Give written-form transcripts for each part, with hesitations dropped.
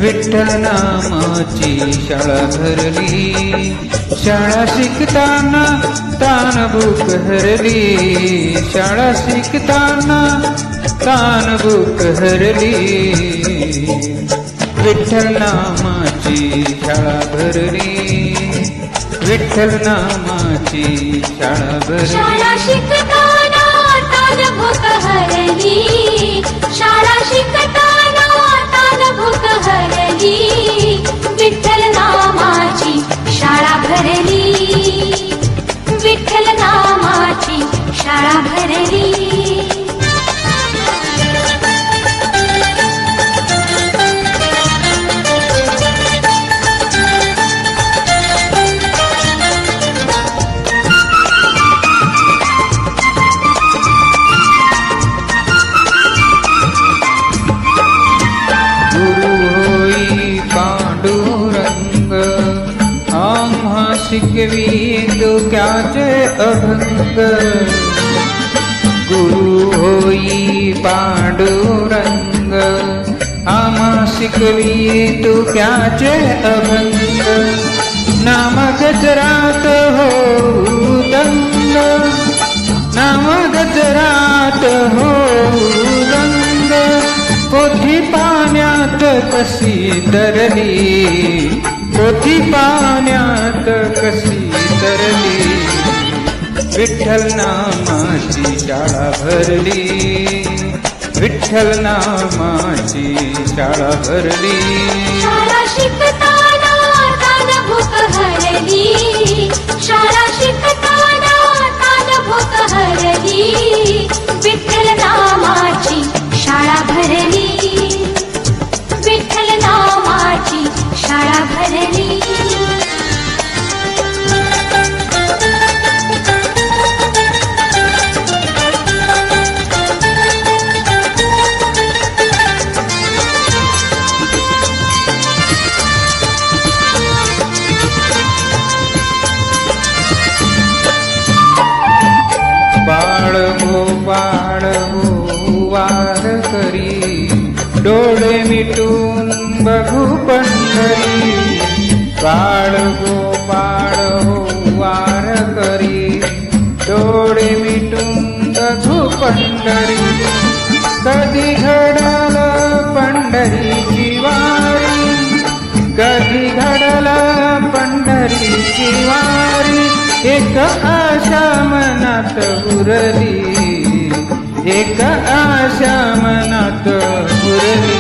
विठ्ठल नामाची शाळा भरली, शाळा शिकताना तानभूक हरली, शाळा शिकताना तानभूक हरली. विठ्ठल नामाची शाळा भरली, विठ्ठल नामाची शाळा भरली. शाळा शिकताना तानभूक हरली, शाळा शिकताना तानभूक हरली. विठ्ठल नामाची शाळा भरली, विठ्ठल नामाची शाळा भरली. शिकवी डोक्याचे अभंग, गुरु होई पांडुरंग. आम्हा शिकवी डोक्याचे अभंग, नाम गजरात होऊ दंग, नाम गजरात होऊ दंग. पोथी पाण्यात कशी तरली, पोथी पाण्यात कशी तरली. विठ्ठल नामाची शाळा भरली, विठ्ठल नामाची शाळा भरली. शाळा शिकताना तानभूक हरली, शाळा शिकताना तानभूक हरली. विठ्ठल नामाची शाळा भरली, विठ्ठल नामाची शाळा भरली. बाळ हो बाळ हो वार करी, डोळे मिटून बघू पंढरी. बाळ हो वार करी, डोळे मिटून बघू पंढरी. कधी घडल पंढरीची वारी, कधी घडल पंढरीची वारी. एक आशा मनात उरली, एक आशा मनात उरली.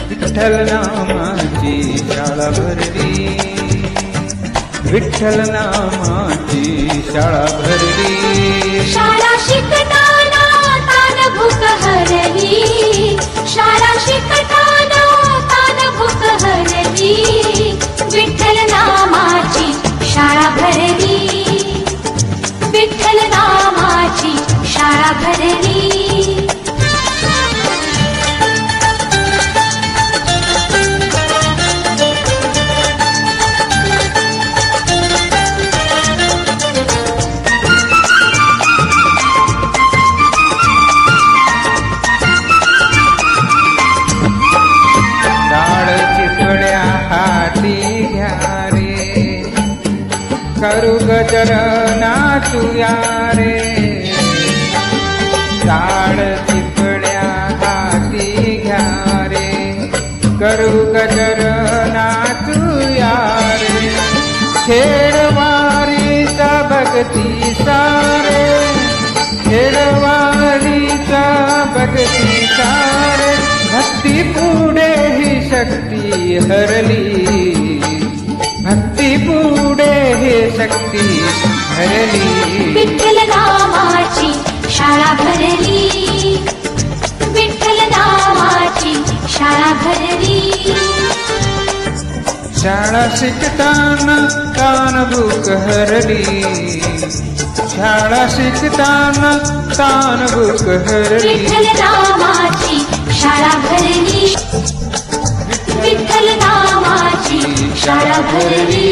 विठ्ठल नामाची शाळा भरली, विठ्ठल नामाची शाळा भरली. शाळा शिकताना तानभूक हरली, शाळा शिकताना तानभूक हरली. विठ्ठल नामाची शाळा भरली, विठ्ठल नामाची शाळा भरली. डाळ चितळ्या हाती घ्या रे, करू गजर नाचूया रे. डाळ चितळ्या हाती घ्या रे, करू गजर नाचूया रे. खेळवारीचा भक्ती सारे, खेळवारीचा भक्ती सारे. भक्ती पुढे ही शक्ती हरली, भक्ती पुढे ही शक्ती हरली. विठ्ठल नामाची शाळा भरली, विठ्ठल नामाची शाळा भरली. शाळा शिकताना तानभूक हरली, शाळा शिकताना तानभूक हरली. विठ्ठल नामाची शाळा भरली, विठ्ठल नामाची शाळा भरली.